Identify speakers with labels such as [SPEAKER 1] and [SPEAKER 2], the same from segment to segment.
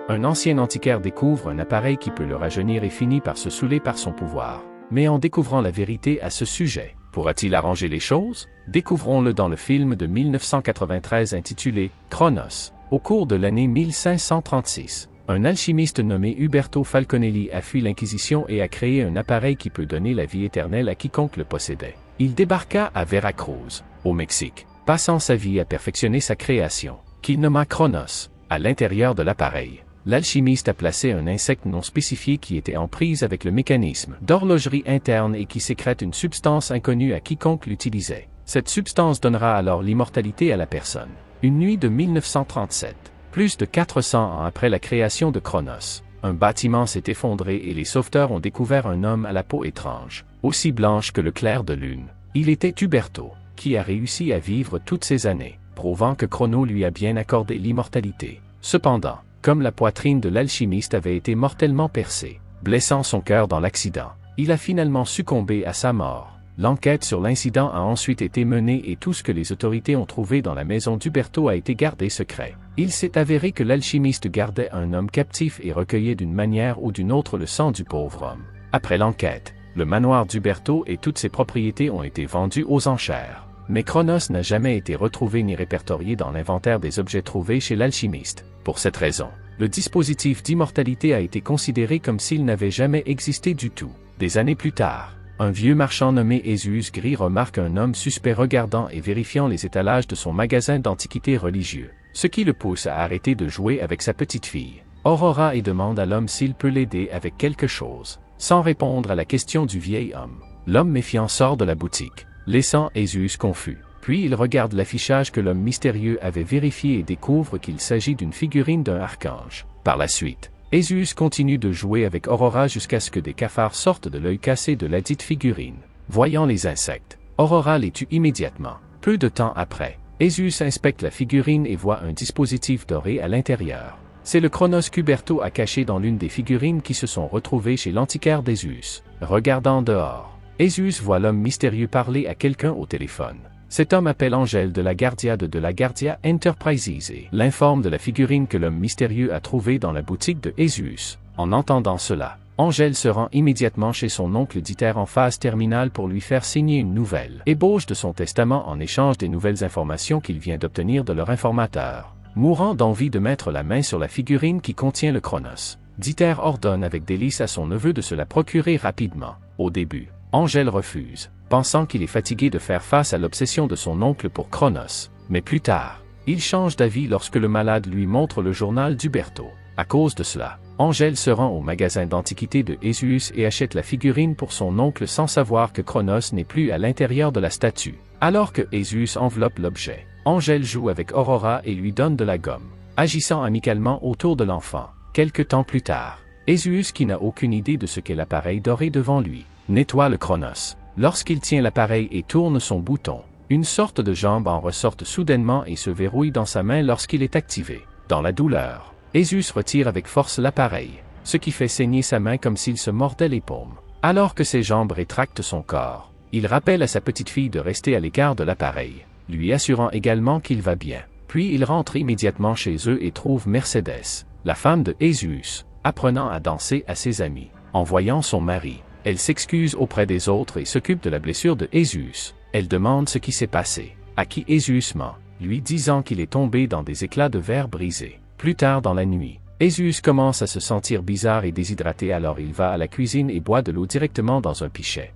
[SPEAKER 1] Un ancien antiquaire découvre un appareil qui peut le rajeunir et finit par se saouler par son pouvoir. Mais en découvrant la vérité à ce sujet, pourra-t-il arranger les choses? Découvrons-le dans le film de 1993 intitulé « Chronos ». Au cours de l'année 1536, un alchimiste nommé Uberto Falconelli a fui l'Inquisition et a créé un appareil qui peut donner la vie éternelle à quiconque le possédait. Il débarqua à Veracruz, au Mexique, passant sa vie à perfectionner sa création, qu'il nomma Chronos. À l'intérieur de l'appareil, l'alchimiste a placé un insecte non spécifié qui était en prise avec le mécanisme d'horlogerie interne et qui sécrète une substance inconnue à quiconque l'utilisait. Cette substance donnera alors l'immortalité à la personne. Une nuit de 1937, plus de 400 ans après la création de Chronos, un bâtiment s'est effondré et les sauveteurs ont découvert un homme à la peau étrange, aussi blanche que le clair de lune. Il était Uberto, qui a réussi à vivre toutes ces années, prouvant que Chronos lui a bien accordé l'immortalité. Cependant, comme la poitrine de l'alchimiste avait été mortellement percée, blessant son cœur dans l'accident, il a finalement succombé à sa mort. L'enquête sur l'incident a ensuite été menée et tout ce que les autorités ont trouvé dans la maison d'Uberto a été gardé secret. Il s'est avéré que l'alchimiste gardait un homme captif et recueillait d'une manière ou d'une autre le sang du pauvre homme. Après l'enquête, le manoir d'Uberto et toutes ses propriétés ont été vendus aux enchères. Mais Chronos n'a jamais été retrouvé ni répertorié dans l'inventaire des objets trouvés chez l'alchimiste. Pour cette raison, le dispositif d'immortalité a été considéré comme s'il n'avait jamais existé du tout. Des années plus tard, un vieux marchand nommé Esus Gris remarque un homme suspect regardant et vérifiant les étalages de son magasin d'antiquités religieux, ce qui le pousse à arrêter de jouer avec sa petite fille, Aurora, et demande à l'homme s'il peut l'aider avec quelque chose. Sans répondre à la question du vieil homme, l'homme méfiant sort de la boutique, laissant Esus confus. Puis il regarde l'affichage que l'homme mystérieux avait vérifié et découvre qu'il s'agit d'une figurine d'un archange. Par la suite, Esus continue de jouer avec Aurora jusqu'à ce que des cafards sortent de l'œil cassé de ladite figurine. Voyant les insectes, Aurora les tue immédiatement. Peu de temps après, Esus inspecte la figurine et voit un dispositif doré à l'intérieur. C'est le Chronos qu'Uberto a caché dans l'une des figurines qui se sont retrouvées chez l'antiquaire d'Esus. Regardant dehors, Esus voit l'homme mystérieux parler à quelqu'un au téléphone. Cet homme appelle Angèle de la Guardia Enterprises et l'informe de la figurine que l'homme mystérieux a trouvée dans la boutique de Esus. En entendant cela, Angèle se rend immédiatement chez son oncle Dieter en phase terminale pour lui faire signer une nouvelle ébauche de son testament en échange des nouvelles informations qu'il vient d'obtenir de leur informateur. Mourant d'envie de mettre la main sur la figurine qui contient le Chronos, Dieter ordonne avec délice à son neveu de se la procurer rapidement. Au début, Angèle refuse, pensant qu'il est fatigué de faire face à l'obsession de son oncle pour Chronos. Mais plus tard, il change d'avis lorsque le malade lui montre le journal d'Uberto. À cause de cela, Angèle se rend au magasin d'antiquités de Esus et achète la figurine pour son oncle sans savoir que Chronos n'est plus à l'intérieur de la statue. Alors que Esus enveloppe l'objet, Angèle joue avec Aurora et lui donne de la gomme, agissant amicalement autour de l'enfant. Quelque temps plus tard, Esus, qui n'a aucune idée de ce qu'est l'appareil doré devant lui, nettoie le Chronos. Lorsqu'il tient l'appareil et tourne son bouton, une sorte de jambe en ressort soudainement et se verrouille dans sa main lorsqu'il est activé. Dans la douleur, Esus retire avec force l'appareil, ce qui fait saigner sa main comme s'il se mordait les paumes. Alors que ses jambes rétractent son corps, il rappelle à sa petite fille de rester à l'écart de l'appareil, lui assurant également qu'il va bien. Puis il rentre immédiatement chez eux et trouve Mercedes, la femme de Esus, apprenant à danser à ses amis. En voyant son mari, elle s'excuse auprès des autres et s'occupe de la blessure de Esus. Elle demande ce qui s'est passé, à qui Esus ment, lui disant qu'il est tombé dans des éclats de verre brisés. Plus tard dans la nuit, Esus commence à se sentir bizarre et déshydraté, alors il va à la cuisine et boit de l'eau directement dans un pichet.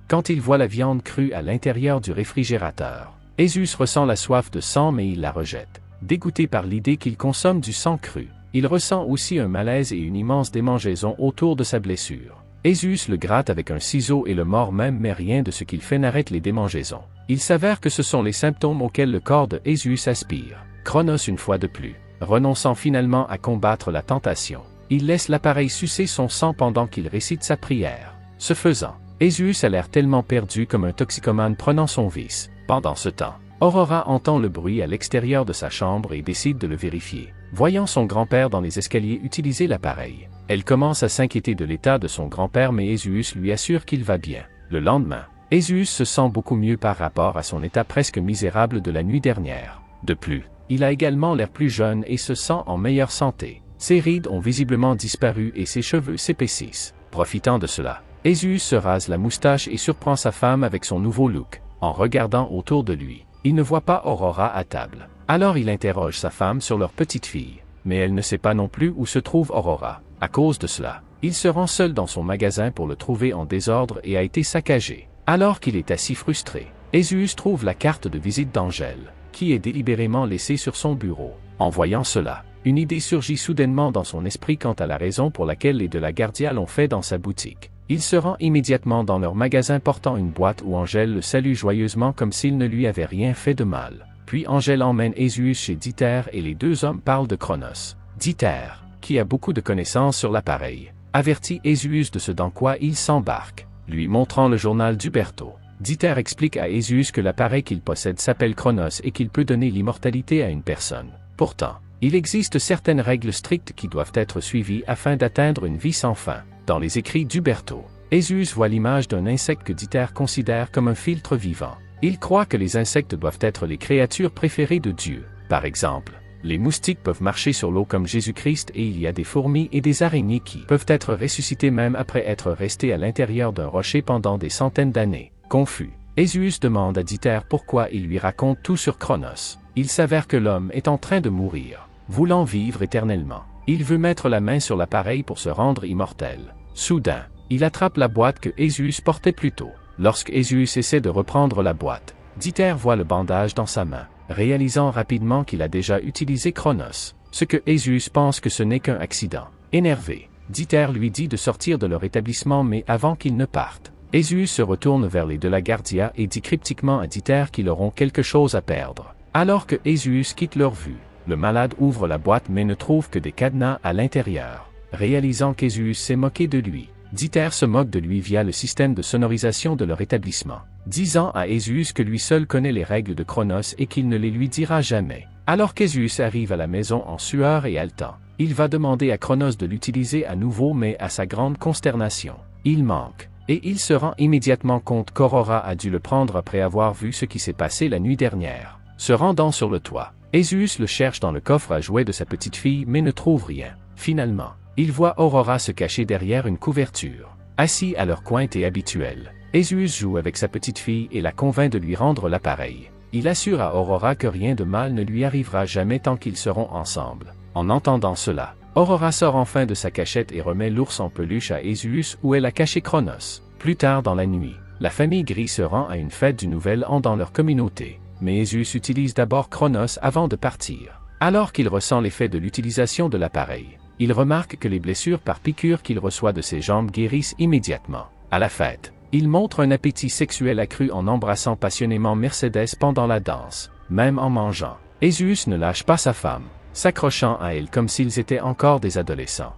[SPEAKER 1] Quand il voit la viande crue à l'intérieur du réfrigérateur, Esus ressent la soif de sang mais il la rejette. Dégoûté par l'idée qu'il consomme du sang cru, il ressent aussi un malaise et une immense démangeaison autour de sa blessure. Esus le gratte avec un ciseau et le mord même, mais rien de ce qu'il fait n'arrête les démangeaisons. Il s'avère que ce sont les symptômes auxquels le corps de Esus aspire. Chronos, une fois de plus, renonçant finalement à combattre la tentation, il laisse l'appareil sucer son sang pendant qu'il récite sa prière. Ce faisant, Esus a l'air tellement perdu comme un toxicomane prenant son vice. Pendant ce temps, Aurora entend le bruit à l'extérieur de sa chambre et décide de le vérifier. Voyant son grand-père dans les escaliers utiliser l'appareil, elle commence à s'inquiéter de l'état de son grand-père, mais Esus lui assure qu'il va bien. Le lendemain, Esus se sent beaucoup mieux par rapport à son état presque misérable de la nuit dernière. De plus, il a également l'air plus jeune et se sent en meilleure santé. Ses rides ont visiblement disparu et ses cheveux s'épaississent. Profitant de cela, Ezüs se rase la moustache et surprend sa femme avec son nouveau look. En regardant autour de lui, il ne voit pas Aurora à table. Alors il interroge sa femme sur leur petite fille, mais elle ne sait pas non plus où se trouve Aurora. À cause de cela, il se rend seul dans son magasin pour le trouver en désordre et a été saccagé. Alors qu'il est assis frustré, Ezüs trouve la carte de visite d'Angèle, qui est délibérément laissée sur son bureau. En voyant cela, une idée surgit soudainement dans son esprit quant à la raison pour laquelle les de la Guardia l'ont fait dans sa boutique. Il se rend immédiatement dans leur magasin portant une boîte où Angèle le salue joyeusement comme s'il ne lui avait rien fait de mal. Puis Angèle emmène Ezüs chez Dieter et les deux hommes parlent de Chronos. Dieter, qui a beaucoup de connaissances sur l'appareil, avertit Ezüs de ce dans quoi il s'embarque, lui montrant le journal d'Uberto. Dieter explique à Ezüs que l'appareil qu'il possède s'appelle Chronos et qu'il peut donner l'immortalité à une personne. Pourtant, il existe certaines règles strictes qui doivent être suivies afin d'atteindre une vie sans fin. Dans les écrits d'Uberto, Ezüs voit l'image d'un insecte que Dieter considère comme un filtre vivant. Il croit que les insectes doivent être les créatures préférées de Dieu. Par exemple, les moustiques peuvent marcher sur l'eau comme Jésus-Christ et il y a des fourmis et des araignées qui peuvent être ressuscitées même après être restées à l'intérieur d'un rocher pendant des centaines d'années. Confus, Ezüs demande à Dieter pourquoi il lui raconte tout sur Chronos. Il s'avère que l'homme est en train de mourir, voulant vivre éternellement. Il veut mettre la main sur l'appareil pour se rendre immortel. Soudain, il attrape la boîte que Ezüs portait plus tôt. Lorsque Ezüs essaie de reprendre la boîte, Dieter voit le bandage dans sa main, réalisant rapidement qu'il a déjà utilisé Chronos, ce que Ezüs pense que ce n'est qu'un accident. Énervé, Dieter lui dit de sortir de leur établissement mais avant qu'ils ne partent, Ezüs se retourne vers les de la Guardia et dit cryptiquement à Dieter qu'ils auront quelque chose à perdre. Alors que Ezüs quitte leur vue, le malade ouvre la boîte mais ne trouve que des cadenas à l'intérieur. Réalisant qu'Ezüs s'est moqué de lui, Dieter se moque de lui via le système de sonorisation de leur établissement, disant à Ezüs que lui seul connaît les règles de Chronos et qu'il ne les lui dira jamais. Alors qu'Ezüs arrive à la maison en sueur et haletant, il va demander à Chronos de l'utiliser à nouveau mais à sa grande consternation, il manque, et il se rend immédiatement compte qu'Aurora a dû le prendre après avoir vu ce qui s'est passé la nuit dernière. Se rendant sur le toit, Ezüs le cherche dans le coffre à jouets de sa petite fille mais ne trouve rien. Finalement, il voit Aurora se cacher derrière une couverture. Assis à leur coin habituel, Ezüs joue avec sa petite fille et la convainc de lui rendre l'appareil. Il assure à Aurora que rien de mal ne lui arrivera jamais tant qu'ils seront ensemble. En entendant cela, Aurora sort enfin de sa cachette et remet l'ours en peluche à Ezüs où elle a caché Chronos. Plus tard dans la nuit, la famille Gris se rend à une fête du Nouvel An dans leur communauté. Mais Ezüs utilise d'abord Chronos avant de partir. Alors qu'il ressent l'effet de l'utilisation de l'appareil, il remarque que les blessures par piqûre qu'il reçoit de ses jambes guérissent immédiatement. À la fête, il montre un appétit sexuel accru en embrassant passionnément Mercedes pendant la danse. Même en mangeant, Ezüs ne lâche pas sa femme, s'accrochant à elle comme s'ils étaient encore des adolescents.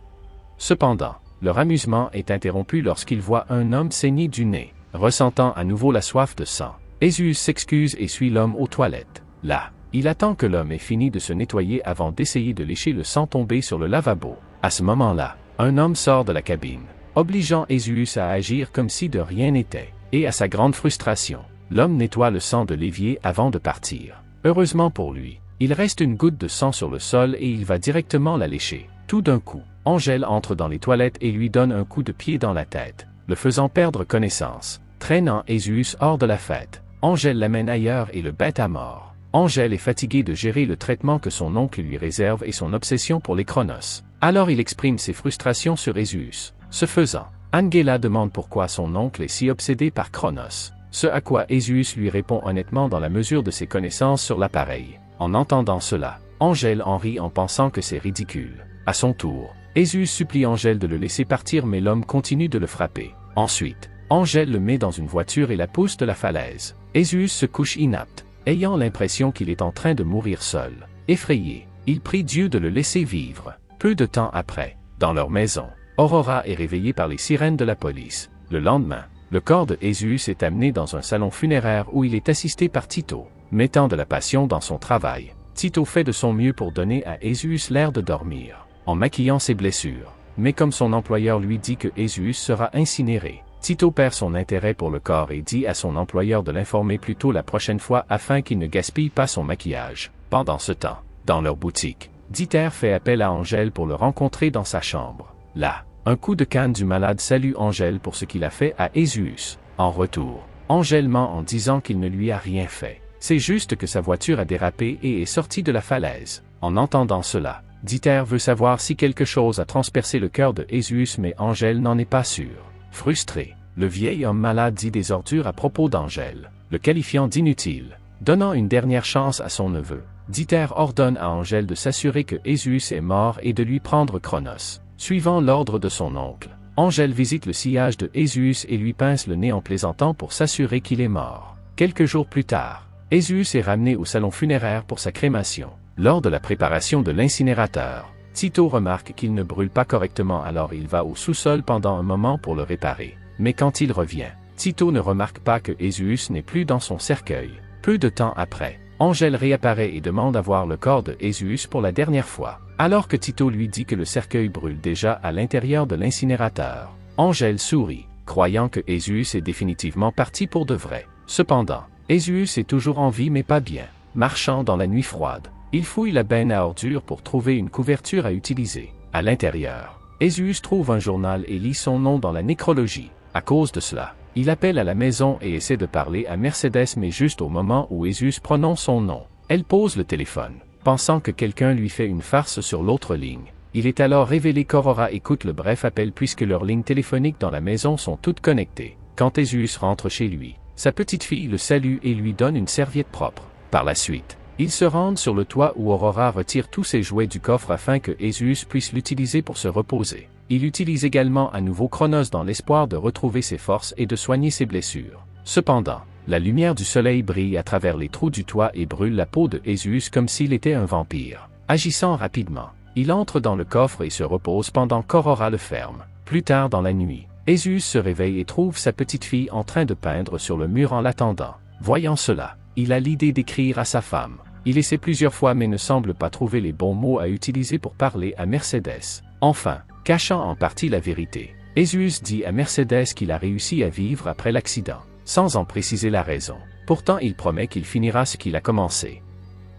[SPEAKER 1] Cependant, leur amusement est interrompu lorsqu'ils voient un homme saigner du nez. Ressentant à nouveau la soif de sang, Ezüs s'excuse et suit l'homme aux toilettes. Là, il attend que l'homme ait fini de se nettoyer avant d'essayer de lécher le sang tombé sur le lavabo. À ce moment-là, un homme sort de la cabine, obligeant Ezüs à agir comme si de rien n'était. Et à sa grande frustration, l'homme nettoie le sang de l'évier avant de partir. Heureusement pour lui, il reste une goutte de sang sur le sol et il va directement la lécher. Tout d'un coup, Angèle entre dans les toilettes et lui donne un coup de pied dans la tête, le faisant perdre connaissance. Traînant Ezüs hors de la fête, Angèle l'amène ailleurs et le bête à mort. Angèle est fatiguée de gérer le traitement que son oncle lui réserve et son obsession pour les Chronos. Alors il exprime ses frustrations sur Ezüs. Ce faisant, Angela demande pourquoi son oncle est si obsédé par Chronos. Ce à quoi Ezüs lui répond honnêtement dans la mesure de ses connaissances sur l'appareil. En entendant cela, Angèle en rit en pensant que c'est ridicule. À son tour, Ezüs supplie Angèle de le laisser partir mais l'homme continue de le frapper. Ensuite, Angèle le met dans une voiture et la pousse de la falaise. Ezüs se couche inapte, ayant l'impression qu'il est en train de mourir seul. Effrayé, il prie Dieu de le laisser vivre. Peu de temps après, dans leur maison, Aurora est réveillée par les sirènes de la police. Le lendemain, le corps de Ezüs est amené dans un salon funéraire où il est assisté par Tito. Mettant de la passion dans son travail, Tito fait de son mieux pour donner à Ezüs l'air de dormir, en maquillant ses blessures. Mais comme son employeur lui dit que Ezüs sera incinéré, Tito perd son intérêt pour le corps et dit à son employeur de l'informer plus tôt la prochaine fois afin qu'il ne gaspille pas son maquillage. Pendant ce temps, dans leur boutique, Dieter fait appel à Angèle pour le rencontrer dans sa chambre. Là, un coup de canne du malade salue Angèle pour ce qu'il a fait à Esuus. En retour, Angèle ment en disant qu'il ne lui a rien fait. C'est juste que sa voiture a dérapé et est sortie de la falaise. En entendant cela, Dieter veut savoir si quelque chose a transpercé le cœur de Esuus, mais Angèle n'en est pas sûre. Frustré, le vieil homme malade dit des ordures à propos d'Angèle, le qualifiant d'inutile. Donnant une dernière chance à son neveu, Dieter ordonne à Angèle de s'assurer que Esuus est mort et de lui prendre Cronos. Suivant l'ordre de son oncle, Angèle visite le sillage de Esuus et lui pince le nez en plaisantant pour s'assurer qu'il est mort. Quelques jours plus tard, Esuus est ramené au salon funéraire pour sa crémation. Lors de la préparation de l'incinérateur, Tito remarque qu'il ne brûle pas correctement, alors il va au sous-sol pendant un moment pour le réparer. Mais quand il revient, Tito ne remarque pas que Esuus n'est plus dans son cercueil. Peu de temps après, Angèle réapparaît et demande à voir le corps de Esuus pour la dernière fois, alors que Tito lui dit que le cercueil brûle déjà à l'intérieur de l'incinérateur. Angèle sourit, croyant que Esuus est définitivement parti pour de vrai. Cependant, Esuus est toujours en vie mais pas bien. Marchant dans la nuit froide, il fouille la benne à ordures pour trouver une couverture à utiliser. À l'intérieur, Esuus trouve un journal et lit son nom dans la nécrologie. À cause de cela, il appelle à la maison et essaie de parler à Mercedes, mais juste au moment où Esuus prononce son nom, elle pose le téléphone, pensant que quelqu'un lui fait une farce sur l'autre ligne. Il est alors révélé qu'Aurora écoute le bref appel puisque leurs lignes téléphoniques dans la maison sont toutes connectées. Quand Esuus rentre chez lui, sa petite fille le salue et lui donne une serviette propre. Par la suite, ils se rendent sur le toit où Aurora retire tous ses jouets du coffre afin que Esuus puisse l'utiliser pour se reposer. Il utilise également à nouveau Cronos dans l'espoir de retrouver ses forces et de soigner ses blessures. Cependant, la lumière du soleil brille à travers les trous du toit et brûle la peau de Esuus comme s'il était un vampire. Agissant rapidement, il entre dans le coffre et se repose pendant qu'Aurora le ferme. Plus tard dans la nuit, Esuus se réveille et trouve sa petite fille en train de peindre sur le mur en l'attendant. Voyant cela, il a l'idée d'écrire à sa femme. Il essaie plusieurs fois mais ne semble pas trouver les bons mots à utiliser pour parler à Mercedes. Enfin, cachant en partie la vérité, Esuus dit à Mercedes qu'il a réussi à vivre après l'accident, sans en préciser la raison. Pourtant il promet qu'il finira ce qu'il a commencé.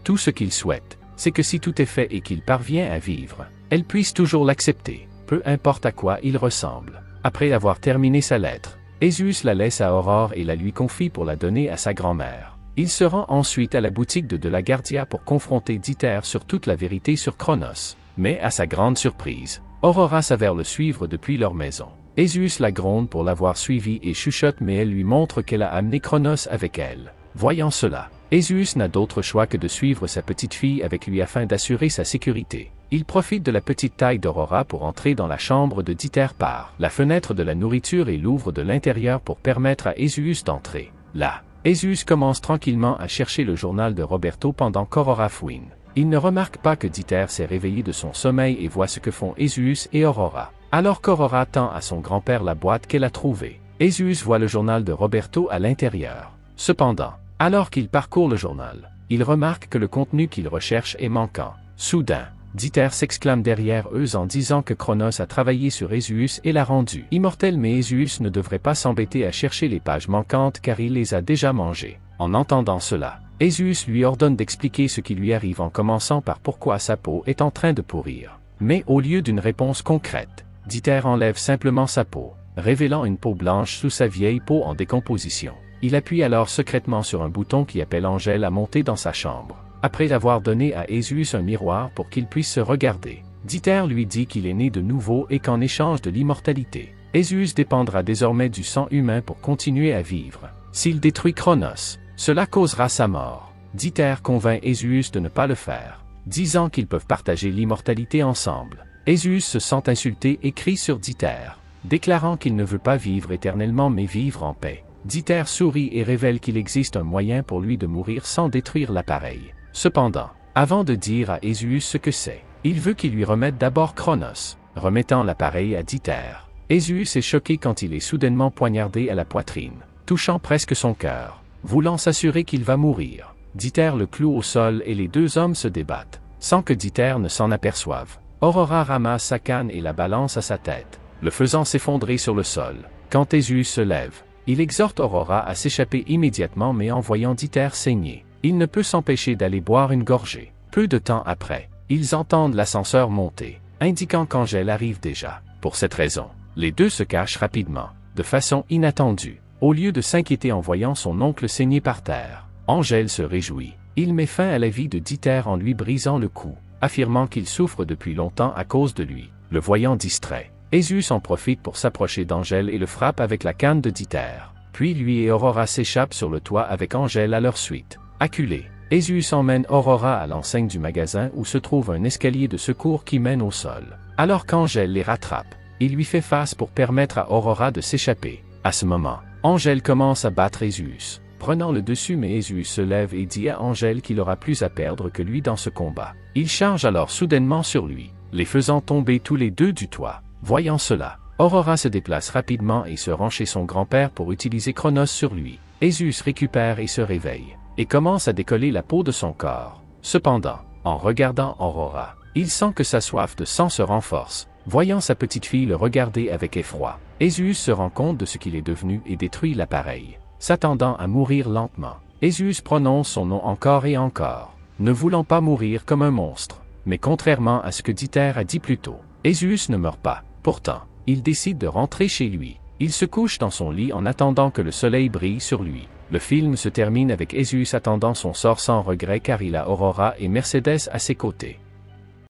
[SPEAKER 1] Tout ce qu'il souhaite, c'est que si tout est fait et qu'il parvient à vivre, elle puisse toujours l'accepter, peu importe à quoi il ressemble. Après avoir terminé sa lettre, Esuus la laisse à Aurore et la lui confie pour la donner à sa grand-mère. Il se rend ensuite à la boutique de la Guardia pour confronter Dieter sur toute la vérité sur Cronos. Mais à sa grande surprise, Aurora s'avère le suivre depuis leur maison. Esuus la gronde pour l'avoir suivi et chuchote, mais elle lui montre qu'elle a amené Cronos avec elle. Voyant cela, Esuus n'a d'autre choix que de suivre sa petite fille avec lui afin d'assurer sa sécurité. Il profite de la petite taille d'Aurora pour entrer dans la chambre de Dieter par la fenêtre de la nourriture et l'ouvre de l'intérieur pour permettre à Esuus d'entrer. Là, Esuus commence tranquillement à chercher le journal de Roberto pendant qu'Aurora fouine. Il ne remarque pas que Dieter s'est réveillé de son sommeil et voit ce que font Esuus et Aurora. Alors qu'Aurora tend à son grand-père la boîte qu'elle a trouvée, Esuus voit le journal de Roberto à l'intérieur. Cependant, alors qu'il parcourt le journal, il remarque que le contenu qu'il recherche est manquant. Soudain, Dieter s'exclame derrière eux en disant que Cronos a travaillé sur Esuus et l'a rendu immortel, mais Esuus ne devrait pas s'embêter à chercher les pages manquantes car il les a déjà mangées. En entendant cela, Esuus lui ordonne d'expliquer ce qui lui arrive en commençant par pourquoi sa peau est en train de pourrir. Mais au lieu d'une réponse concrète, Dieter enlève simplement sa peau, révélant une peau blanche sous sa vieille peau en décomposition. Il appuie alors secrètement sur un bouton qui appelle Angèle à monter dans sa chambre. Après avoir donné à Esuus un miroir pour qu'il puisse se regarder, Dieter lui dit qu'il est né de nouveau et qu'en échange de l'immortalité, Esuus dépendra désormais du sang humain pour continuer à vivre. S'il détruit Cronos, cela causera sa mort. Dieter convainc Esuus de ne pas le faire, disant qu'ils peuvent partager l'immortalité ensemble. Esuus se sent insulté et crie sur Dieter, déclarant qu'il ne veut pas vivre éternellement mais vivre en paix. Dieter sourit et révèle qu'il existe un moyen pour lui de mourir sans détruire l'appareil. Cependant, avant de dire à Esuus ce que c'est, il veut qu'il lui remette d'abord Cronos, remettant l'appareil à Dieter. Esuus est choqué quand il est soudainement poignardé à la poitrine, touchant presque son cœur. Voulant s'assurer qu'il va mourir, Dieter le cloue au sol et les deux hommes se débattent, sans que Dieter ne s'en aperçoive. Aurora ramasse sa canne et la balance à sa tête, le faisant s'effondrer sur le sol. Quand Esuus se lève, il exhorte Aurora à s'échapper immédiatement, mais en voyant Dieter saigner, il ne peut s'empêcher d'aller boire une gorgée. Peu de temps après, ils entendent l'ascenseur monter, indiquant qu'Angèle arrive déjà. Pour cette raison, les deux se cachent rapidement, de façon inattendue. Au lieu de s'inquiéter en voyant son oncle saigner par terre, Angèle se réjouit. Il met fin à la vie de Dieter en lui brisant le cou, affirmant qu'il souffre depuis longtemps à cause de lui. Le voyant distrait, Esus en profite pour s'approcher d'Angèle et le frappe avec la canne de Dieter. Puis lui et Aurora s'échappent sur le toit avec Angèle à leur suite. Acculé, Esus emmène Aurora à l'enseigne du magasin où se trouve un escalier de secours qui mène au sol. Alors qu'Angèle les rattrape, il lui fait face pour permettre à Aurora de s'échapper. À ce moment, Angèle commence à battre Esus, prenant le dessus, mais Esus se lève et dit à Angèle qu'il aura plus à perdre que lui dans ce combat. Il charge alors soudainement sur lui, les faisant tomber tous les deux du toit. Voyant cela, Aurora se déplace rapidement et se rend chez son grand-père pour utiliser Chronos sur lui. Esus récupère et se réveille, et commence à décoller la peau de son corps. Cependant, en regardant Aurora, il sent que sa soif de sang se renforce. Voyant sa petite fille le regarder avec effroi, Esus se rend compte de ce qu'il est devenu et détruit l'appareil. S'attendant à mourir lentement, Esus prononce son nom encore et encore, ne voulant pas mourir comme un monstre. Mais contrairement à ce que Dieter a dit plus tôt, Esus ne meurt pas. Pourtant, il décide de rentrer chez lui. Il se couche dans son lit en attendant que le soleil brille sur lui. Le film se termine avec Esus attendant son sort sans regret car il a Aurora et Mercedes à ses côtés.